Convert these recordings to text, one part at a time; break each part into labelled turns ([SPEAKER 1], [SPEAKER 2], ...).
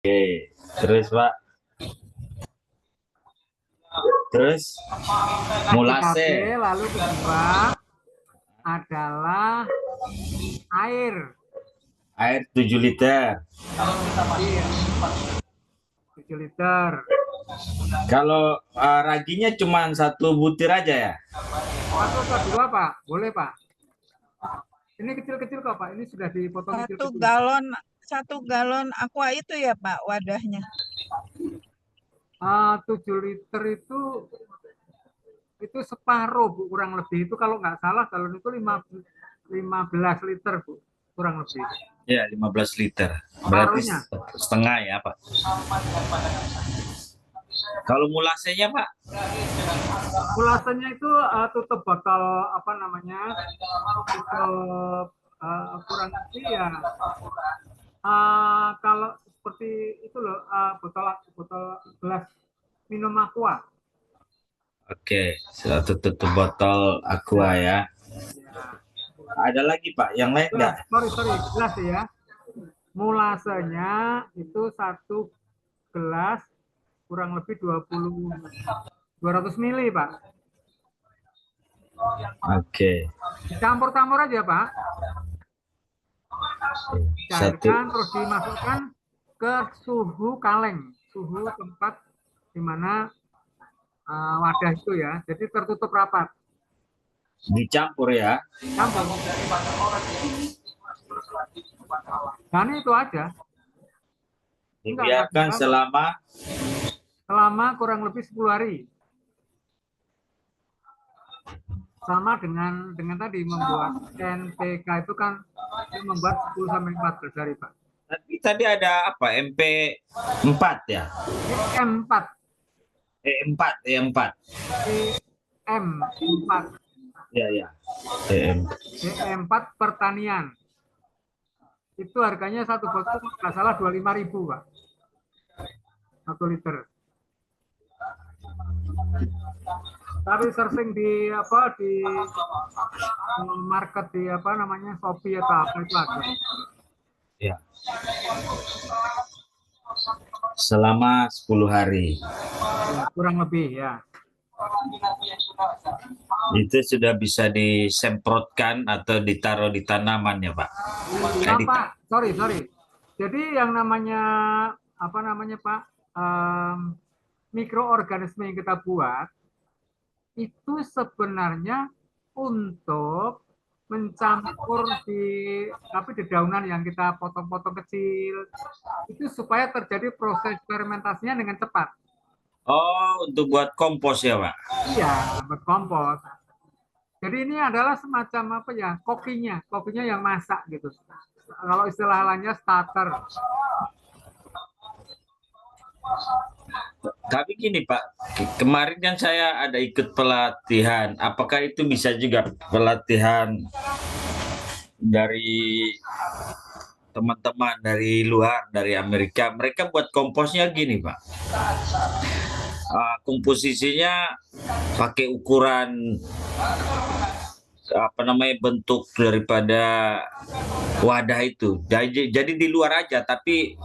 [SPEAKER 1] Oke, terus Pak, terus
[SPEAKER 2] TKB,
[SPEAKER 1] mulase,
[SPEAKER 2] lalu kedua adalah air.
[SPEAKER 1] air 7 liter.
[SPEAKER 2] Iya, 7 liter.
[SPEAKER 1] Kalau raginya cuma 1 butir aja ya?
[SPEAKER 2] Satu atau dua, Pak? Boleh, Pak. Ini kecil-kecil kok, Pak. Ini sudah dipotong
[SPEAKER 3] Satu
[SPEAKER 2] kecil-kecil.
[SPEAKER 3] galon, 1 galon aqua itu ya Pak wadahnya.
[SPEAKER 2] 7 liter itu separuh, Bu, kurang lebih. Itu kalau nggak salah, galon itu 15 liter, Bu, kurang lebih.
[SPEAKER 1] Ya, 15 liter. Berarti
[SPEAKER 2] Separuhnya.
[SPEAKER 1] setengah ya, Pak. Kalau mulasenya, Pak?
[SPEAKER 2] Mulasenya itu tutup botol apa namanya? Tutup kurang lebih ya. Kalau seperti itu loh, botol gelas minum aqua.
[SPEAKER 1] Oke, satu tutup botol aqua ya.
[SPEAKER 2] Ya.
[SPEAKER 1] Ada lagi, Pak? Yang lain nggak?
[SPEAKER 2] Sorry, gelas ya. Mulasenya itu 1 gelas kurang lebih 200 mili, Pak.
[SPEAKER 1] Oke.
[SPEAKER 2] Campur-campur aja, Pak.
[SPEAKER 1] Satu.
[SPEAKER 2] Cairkan terus dimasukkan ke suhu kaleng, suhu tempat di mana wadah itu ya. Jadi tertutup rapat.
[SPEAKER 1] Dicampur ya.
[SPEAKER 2] Campur. Dan itu aja.
[SPEAKER 1] Dibiarkan
[SPEAKER 2] selama kurang lebih 10 hari. Sama dengan tadi membuat NPK itu kan membuat 10 sampai 14 hari, Pak.
[SPEAKER 1] Tapi tadi ada apa? MP4 ya?
[SPEAKER 2] EM4.
[SPEAKER 1] E4, E4.
[SPEAKER 2] EM4.
[SPEAKER 1] Ya. EM.
[SPEAKER 2] EM4 pertanian. Itu harganya satu botol nggak salah 25.000, Pak. 1 liter. Tapi searching di market di Shopee atau apa itu ada.
[SPEAKER 1] Ya. Selama 10 hari.
[SPEAKER 2] Ya, kurang lebih ya.
[SPEAKER 1] Itu sudah bisa disemprotkan atau ditaruh di tanaman ya, Pak?
[SPEAKER 2] Pak, sorry. Jadi yang namanya Pak, mikroorganisme yang kita buat itu sebenarnya untuk mencampur di dedaunan yang kita potong-potong kecil itu supaya terjadi proses fermentasinya dengan cepat.
[SPEAKER 1] Oh, untuk buat kompos ya, Pak?
[SPEAKER 2] Iya, buat kompos. Jadi ini adalah semacam kokinya yang masak gitu. Kalau istilah lainnya starter.
[SPEAKER 1] Tapi gini Pak, kemarin kan saya ada ikut pelatihan. Apakah itu bisa juga pelatihan dari teman-teman dari luar, dari Amerika? Mereka buat komposnya gini Pak. Komposisinya pakai ukuran bentuk daripada wadah itu. Jadi di luar aja, tapi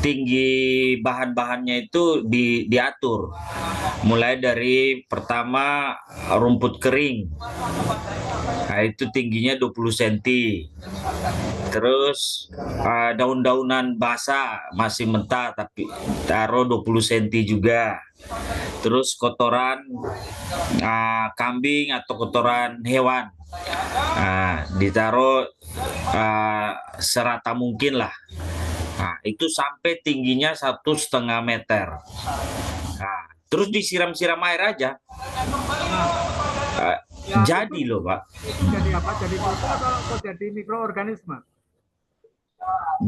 [SPEAKER 1] tinggi bahan-bahannya itu diatur. Mulai dari pertama rumput kering. Nah, itu tingginya 20 cm. Terus daun-daunan basah masih mentah tapi taruh 20 cm juga. Terus kotoran kambing atau kotoran hewan ditaruh serata mungkin lah. Nah, itu sampai tingginya 1,5 meter. Nah, terus disiram-siram air aja. Jadi loh Pak.
[SPEAKER 2] Jadi apa? Jadi pupuk atau jadi mikroorganisme?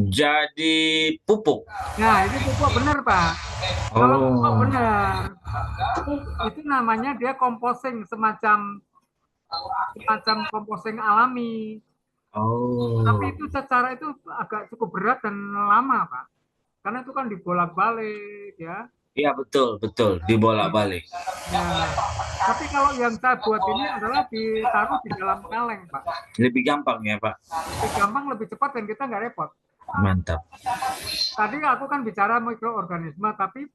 [SPEAKER 1] Jadi pupuk.
[SPEAKER 2] Nah, ini pupuk benar Pak. Kalau pupuk benar, itu namanya dia composting, semacam composting alami. Tapi itu secara itu agak cukup berat dan lama Pak. Karena itu kan dibolak-balik ya.
[SPEAKER 1] Iya betul dibolak-balik.
[SPEAKER 2] Ya. Tapi kalau yang saya buat ini adalah ditaruh di dalam kaleng Pak.
[SPEAKER 1] Lebih gampang ya Pak.
[SPEAKER 2] Lebih gampang, lebih cepat dan kita nggak repot.
[SPEAKER 1] Mantap.
[SPEAKER 2] Tadi aku kan bicara mikroorganisme, tapi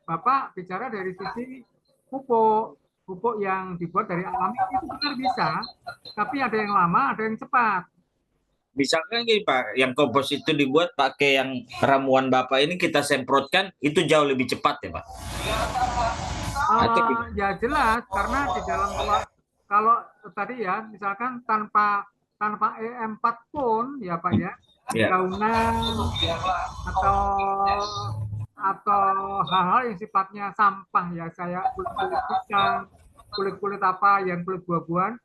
[SPEAKER 2] Bapak bicara dari sisi pupuk. Pupuk yang dibuat dari alami itu benar bisa, tapi ada yang lama, ada yang cepat.
[SPEAKER 1] Misalkan gini Pak, yang kompos itu dibuat pakai yang ramuan Bapak ini kita semprotkan, itu jauh lebih cepat ya Pak? Atau
[SPEAKER 2] Ya jelas, karena di dalam kalau tadi ya, misalkan tanpa E4 pun ya Pak ya,
[SPEAKER 1] ya.
[SPEAKER 2] daunan atau hal-hal yang sifatnya sampah ya, saya kulit-kulit ikan, kulit-kulit apa yang kulit buah-buahan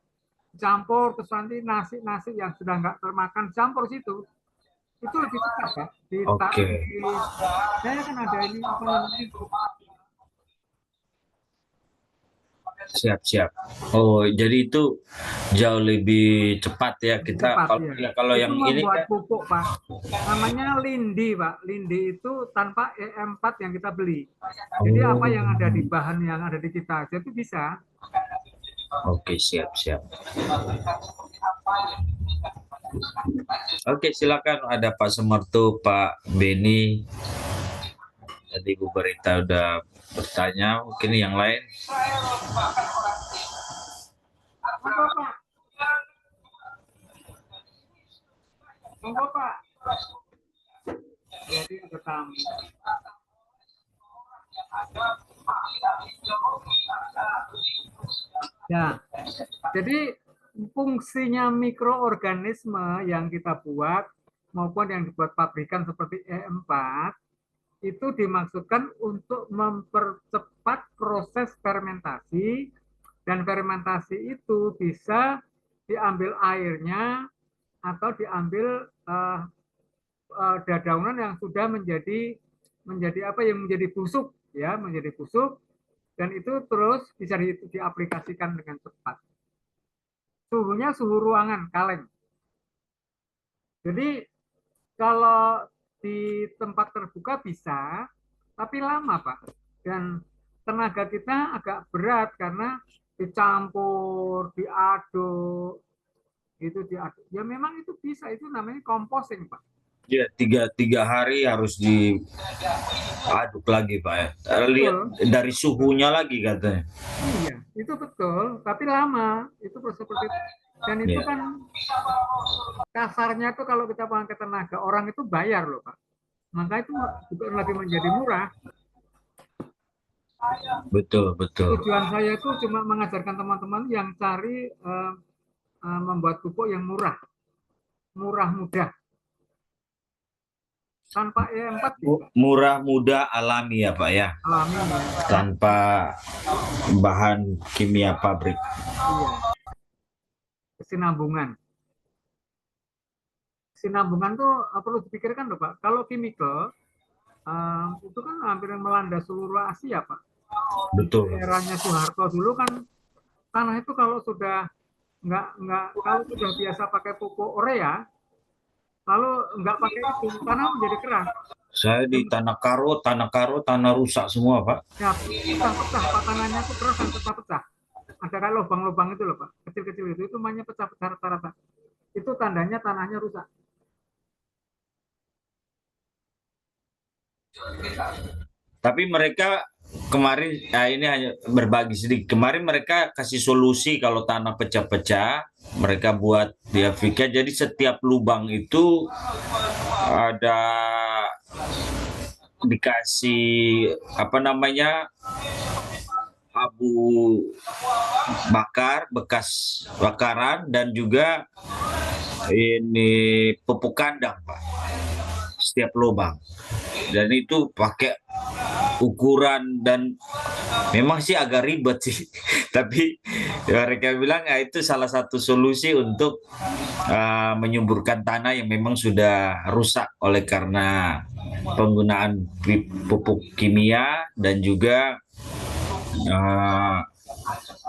[SPEAKER 2] campur, terus nanti nasi yang sudah nggak termakan campur situ, itu lebih cepat Pak.
[SPEAKER 1] Oke.
[SPEAKER 2] Saya kan ada ini apa namanya,
[SPEAKER 1] Siap. Oh, jadi itu jauh lebih cepat ya kita.
[SPEAKER 2] cepat ya.
[SPEAKER 1] Kalau
[SPEAKER 2] Itu
[SPEAKER 1] yang ini
[SPEAKER 2] membuat
[SPEAKER 1] kan,
[SPEAKER 2] pupuk Pak. Namanya lindi Pak. Lindi itu tanpa E4 yang kita beli. Jadi apa yang ada di bahan yang ada di kita aja itu bisa.
[SPEAKER 1] Oke, siap. Oke, silakan ada Pak Semertu, Pak Beni. Tadi Bu Berita udah bertanya, mungkin yang lain.
[SPEAKER 2] Monggo Pak. Monggo Pak. Jadi ada tamu. Ya, jadi fungsinya mikroorganisme yang kita buat maupun yang dibuat pabrikan seperti E4 itu dimaksudkan untuk mempercepat proses fermentasi, dan fermentasi itu bisa diambil airnya atau diambil dadaunan yang sudah menjadi apa yang menjadi busuk ya, menjadi busuk, dan itu terus bisa diaplikasikan dengan cepat. Suhunya suhu ruangan kaleng. Jadi kalau di tempat terbuka bisa, tapi lama Pak. Dan tenaga kita agak berat karena dicampur, diaduk, itu diaduk. Ya memang itu bisa, itu namanya composting Pak.
[SPEAKER 1] Ya, tiga hari harus diaduk lagi Pak ya. Lihat dari suhunya lagi katanya.
[SPEAKER 2] Iya, itu betul, tapi lama. Itu seperti itu. Dan itu kan kasarnya tuh kalau kita pakai tenaga orang itu bayar loh Pak. Maka itu juga lebih menjadi murah.
[SPEAKER 1] Betul.
[SPEAKER 2] Tujuan saya itu cuma mengajarkan teman-teman yang cari membuat pupuk yang murah mudah. Tanpa E4 bisa.
[SPEAKER 1] Murah, mudah, alami ya Pak ya.
[SPEAKER 2] Alami ya.
[SPEAKER 1] Tanpa bahan kimia pabrik.
[SPEAKER 2] Iya. Kesinambungan tuh perlu dipikirkan loh Pak. Kalau chemical itu kan hampir melanda seluruh Asia Pak.
[SPEAKER 1] Betul.
[SPEAKER 2] Eranya Soeharto dulu kan tanah itu kalau sudah kalau sudah biasa pakai pupuk urea, lalu nggak pakai itu, tanah menjadi keras.
[SPEAKER 1] Saya di tanah karo, tanah rusak semua Pak.
[SPEAKER 2] Ya, pecah-pecah, Pak, tanahnya itu keras dan pecah-pecah. Ada kayak lubang-lubang itu loh Pak, kecil-kecil itu namanya pecah-pecah rata-rata. Itu tandanya tanahnya rusak.
[SPEAKER 1] Tapi mereka kemarin, ini hanya berbagi sedikit. Kemarin mereka kasih solusi kalau tanah pecah-pecah, mereka buat di Afrika. Jadi setiap lubang itu ada dikasih apa namanya, abu bakar bekas bakaran, dan juga ini pupuk kandang Pak, setiap lubang. Dan itu pakai ukuran, dan memang sih agak ribet sih tapi mereka bilang ya itu salah satu solusi untuk menyuburkan tanah yang memang sudah rusak oleh karena penggunaan pupuk kimia dan juga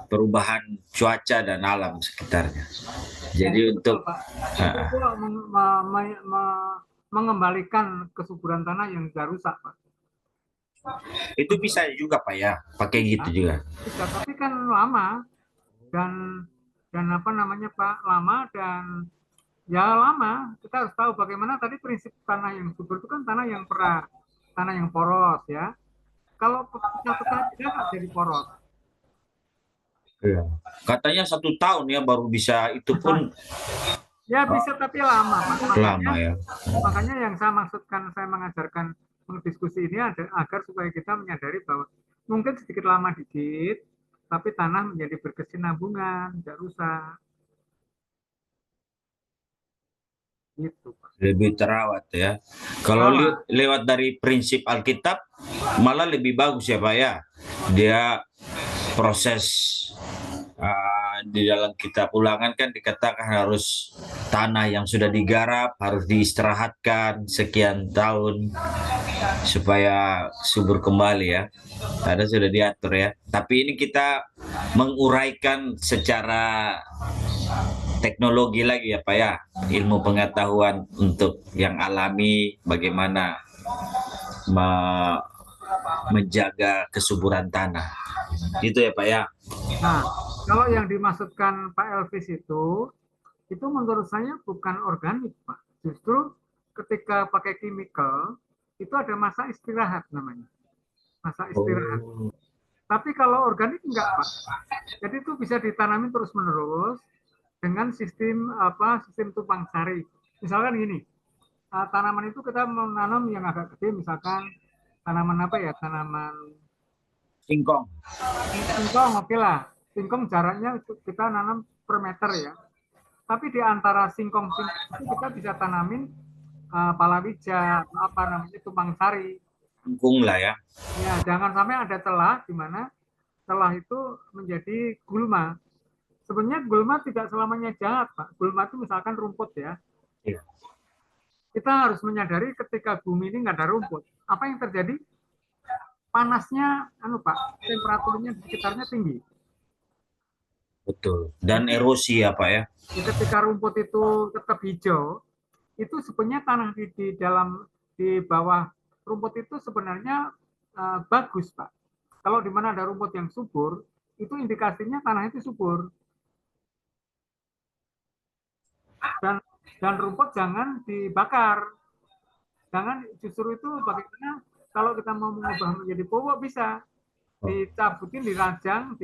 [SPEAKER 1] perubahan cuaca dan alam sekitarnya. Jadi untuk
[SPEAKER 2] mengembalikan kesuburan tanah yang sudah rusak Pak.
[SPEAKER 1] Itu bisa juga Pak ya, pakai gitu juga.
[SPEAKER 2] Bisa, tapi kan lama dan apa namanya Pak, lama dan Ya lama, kita harus tahu bagaimana tadi prinsip tanah yang subur itu kan tanah yang tanah yang poros ya. Kalau pecah-pecah dia nggak jadi poros.
[SPEAKER 1] Iya. Katanya 1 tahun ya baru bisa, itu pun
[SPEAKER 2] Ya bisa tapi lama, Pak.
[SPEAKER 1] lama ya.
[SPEAKER 2] Makanya yang saya maksudkan, saya mengajarkan diskusi ini agar supaya kita menyadari bahwa mungkin sedikit lama dikit, tapi tanah menjadi berkesinambungan, tidak rusak, gitu, Pak.
[SPEAKER 1] Lebih terawat ya. Kalau
[SPEAKER 2] Terawat.
[SPEAKER 1] lewat dari prinsip Alkitab malah lebih bagus ya Pak ya. Dia proses di dalam kitab Ulangan kan dikatakan harus tanah yang sudah digarap harus diistirahatkan sekian tahun supaya subur kembali ya. Ada sudah diatur ya. Tapi ini kita menguraikan secara teknologi lagi ya Pak ya. Ilmu pengetahuan untuk yang alami bagaimana menjaga kesuburan tanah. Gitu ya Pak ya.
[SPEAKER 2] Nah, kalau yang dimaksudkan Pak Elvis itu menurut saya bukan organik, Pak. Justru ketika pakai chemical, itu ada masa istirahat namanya. Masa istirahat.
[SPEAKER 1] Oh.
[SPEAKER 2] Tapi kalau organik enggak, Pak. Jadi itu bisa ditanami terus-menerus dengan sistem tumpang sari. Misalkan gini, tanaman itu kita menanam yang agak gede, misalkan tanaman apa ya, tanaman
[SPEAKER 1] Singkong.
[SPEAKER 2] singkong, oke lah. Singkong jaraknya kita nanam per meter ya. Tapi di antara singkong-singkong itu kita bisa tanamin palawija, apa namanya, tumpang sari.
[SPEAKER 1] Kangkung lah ya.
[SPEAKER 2] Ya, jangan sampai ada celah di mana celah itu menjadi gulma. Sebenarnya gulma tidak selamanya jahat, Pak. Gulma itu misalkan rumput ya.
[SPEAKER 1] Iya.
[SPEAKER 2] Kita harus menyadari ketika bumi ini nggak ada rumput, apa yang terjadi? Panasnya, Pak, temperaturnya di sekitarnya tinggi.
[SPEAKER 1] Betul. Dan
[SPEAKER 2] Jadi
[SPEAKER 1] erosi ya Pak ya.
[SPEAKER 2] ketika rumput itu tetap hijau, itu sebenarnya tanah di bawah rumput itu sebenarnya bagus, Pak. Kalau di mana ada rumput yang subur, itu indikasinya tanah itu subur. Dan rumput jangan dibakar. Jangan, justru itu bagaimana kalau kita mau mengubah menjadi pupuk bisa dicabutin, dirajang,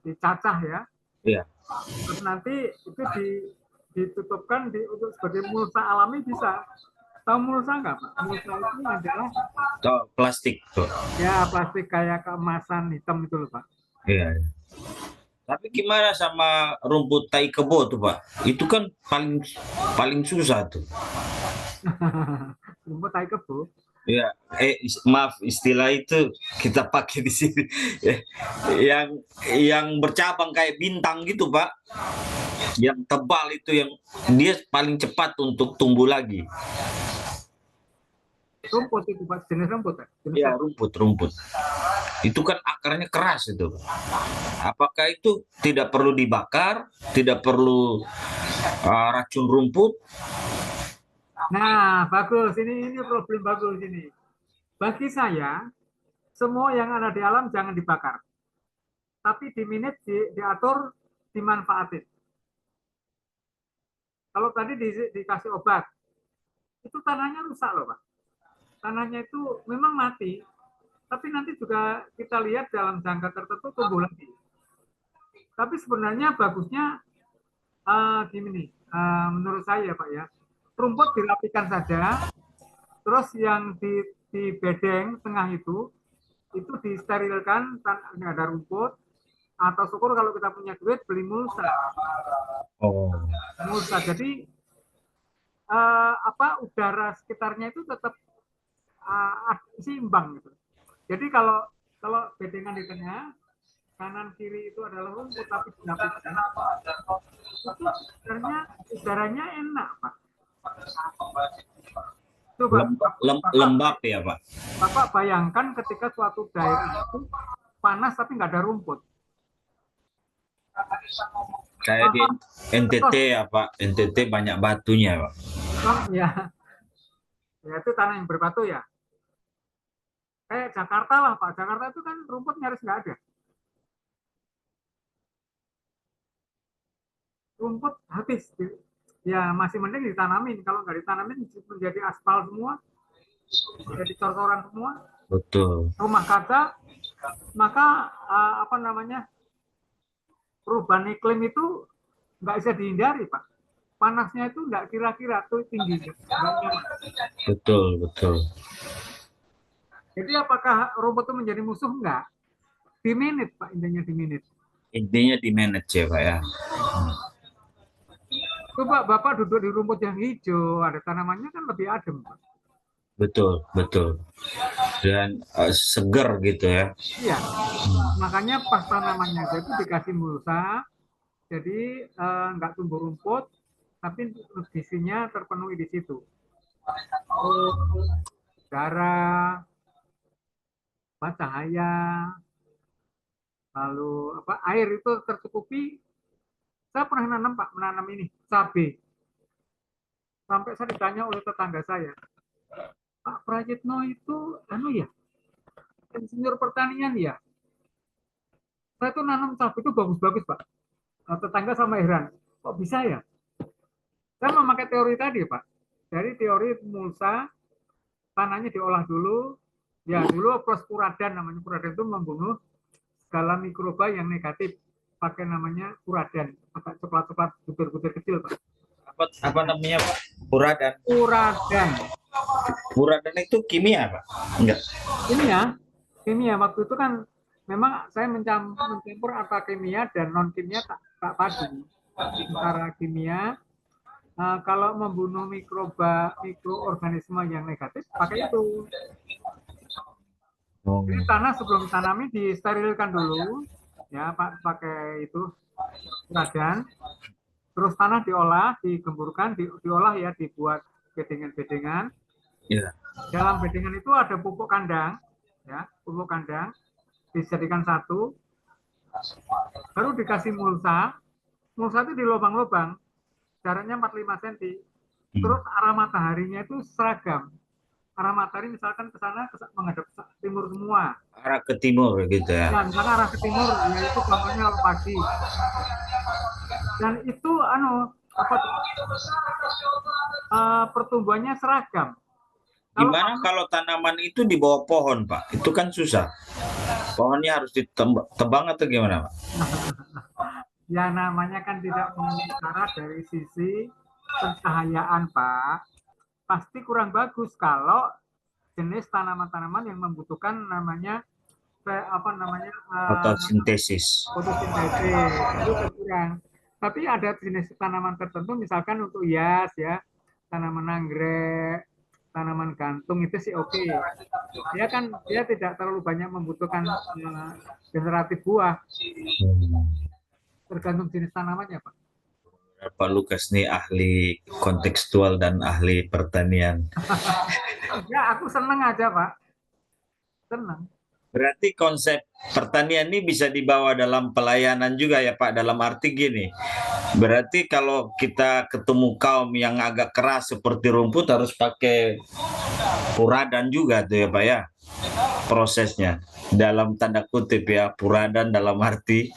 [SPEAKER 2] dicacah ya.
[SPEAKER 1] Iya.
[SPEAKER 2] Terus nanti itu ditutupkan untuk sebagai mulsa alami bisa. Tahu mulsa nggak, Pak? Mulsa itu adalah
[SPEAKER 1] Plastik tuh.
[SPEAKER 2] ya plastik kayak keemasan hitam itu loh, Pak.
[SPEAKER 1] Iya. Tapi gimana sama rumput tai kebo tuh Pak? Itu kan paling paling susah tuh.
[SPEAKER 2] Rumput tai kebo.
[SPEAKER 1] Ya, maaf istilah itu kita pakai di sini. yang bercabang kayak bintang gitu Pak. Yang tebal itu yang dia paling cepat untuk tumbuh lagi.
[SPEAKER 2] Rumput itu, Pak, jenis rumput ya?
[SPEAKER 1] Ya, rumput. Itu kan akarnya keras itu. Apakah itu tidak perlu dibakar, tidak perlu racun rumput?
[SPEAKER 2] Nah, bagus. Ini problem bagus ini. Bagi saya, semua yang ada di alam jangan dibakar. Tapi diatur, dimanfaatin. Kalau tadi dikasih obat, itu tanahnya rusak loh, Pak. Tanahnya itu memang mati, tapi nanti juga kita lihat dalam jangka tertentu tumbuh lagi. Tapi sebenarnya bagusnya gini nih, menurut saya Pak ya, rumput dirapikan saja, terus yang di bedeng tengah itu disterilkan, nggak ada rumput, atau syukur kalau kita punya duit beli mulsa.
[SPEAKER 1] Oh.
[SPEAKER 2] Mulsa, jadi udara sekitarnya itu tetap seimbang gitu. Jadi kalau bedengan di tengah, kanan kiri itu adalah rumput tapi dinapikan, itu sebenarnya udaranya enak, Pak. Coba
[SPEAKER 1] lembab ya Pak.
[SPEAKER 2] Bapak bayangkan ketika suatu daerah itu panas tapi nggak ada rumput.
[SPEAKER 1] Kayak di NTT ya Pak. NTT banyak batunya Pak.
[SPEAKER 2] Ya, itu tanah yang berbatu ya. Kayak Jakarta lah Pak. Jakarta itu kan rumput nyaris nggak ada. rumput habis. Ya masih mending ditanamin. Kalau nggak ditanamin menjadi aspal semua, jadi cor-coran semua,
[SPEAKER 1] betul.
[SPEAKER 2] rumah kaca, maka apa namanya, perubahan iklim itu nggak bisa dihindari, Pak. Panasnya itu nggak kira-kira tuh tinggi, nggak nyaman.
[SPEAKER 1] Betul, betul.
[SPEAKER 2] Jadi apakah rumput itu menjadi musuh? Enggak. Di menit, Pak, intinya di menit.
[SPEAKER 1] Intinya di manage ya Pak ya.
[SPEAKER 2] Coba Bapak duduk di rumput yang hijau, ada tanamannya kan lebih adem, Pak.
[SPEAKER 1] Betul, betul. Dan seger gitu ya.
[SPEAKER 2] Iya, makanya pas tanamannya itu dikasih mulsa, jadi nggak tumbuh rumput, tapi nutrisinya terpenuhi di situ. Darah, cahaya, lalu apa air itu tercukupi. Saya pernah nanam, Pak, menanam ini cabai. Sampai saya ditanya oleh tetangga saya, Pak Prayitno itu anu ya, insinyur pertanian ya. Saya tuh nanam cabai itu bagus-bagus, Pak. Tetangga sama heran, kok bisa ya? Saya memakai teori tadi, Pak. Dari teori mulsa, tanahnya diolah dulu. Ya, dulu puradan, namanya puradan itu membunuh segala mikroba yang negatif. Pakai namanya puradan, agak coklat-coklat butir-butir kecil, Pak.
[SPEAKER 1] Apa namanya Pak? Puradan.
[SPEAKER 2] Puradan.
[SPEAKER 1] Puradan itu kimia Pak? Enggak.
[SPEAKER 2] Kimia waktu itu kan memang saya mencampur antara kimia dan non kimia tak padu. Antara kimia, kalau membunuh mikroorganisme yang negatif pakai itu. Jadi tanah sebelum ditanami disterilkan dulu, ya Pak, pakai itu puradan. Terus tanah diolah, digemburkan, diolah ya, dibuat bedengan-bedengan.
[SPEAKER 1] Ya.
[SPEAKER 2] Dalam bedengan itu ada pupuk kandang, ya, pupuk kandang dijadikan satu. Baru dikasih mulsa. Mulsa itu di lubang-lubang, jaraknya 45 cm. Terus arah mataharinya itu seragam. Arah matahari misalkan ke sana menghadap timur semua.
[SPEAKER 1] Arah ke timur gitu ya.
[SPEAKER 2] Ya, misalkan arah ke timur, yaitu contohnya pagi. Dan itu pertumbuhannya seragam.
[SPEAKER 1] Gimana kalau tanaman itu di bawah pohon, Pak? Itu kan susah. Pohonnya harus ditebang atau gimana, Pak?
[SPEAKER 2] Ya namanya kan tidak mengarah dari sisi pencahayaan, Pak. Pasti kurang bagus kalau jenis tanaman-tanaman yang membutuhkan namanya
[SPEAKER 1] fotosintesis.
[SPEAKER 2] Fotosintesis itu kurang. Tapi ada jenis tanaman tertentu, misalkan untuk hias ya, tanaman anggrek, tanaman gantung itu sih oke. Dia tidak terlalu banyak membutuhkan generatif buah. Tergantung jenis tanamannya, Pak.
[SPEAKER 1] Pak Lukas nih ahli kontekstual dan ahli pertanian.
[SPEAKER 2] Ya, aku seneng aja, Pak. Seneng.
[SPEAKER 1] Berarti konsep pertanian ini bisa dibawa dalam pelayanan juga ya Pak, dalam arti gini. Berarti kalau kita ketemu kaum yang agak keras seperti rumput harus pakai puradan juga tuh ya Pak ya. Prosesnya dalam tanda kutip ya, puradan dalam arti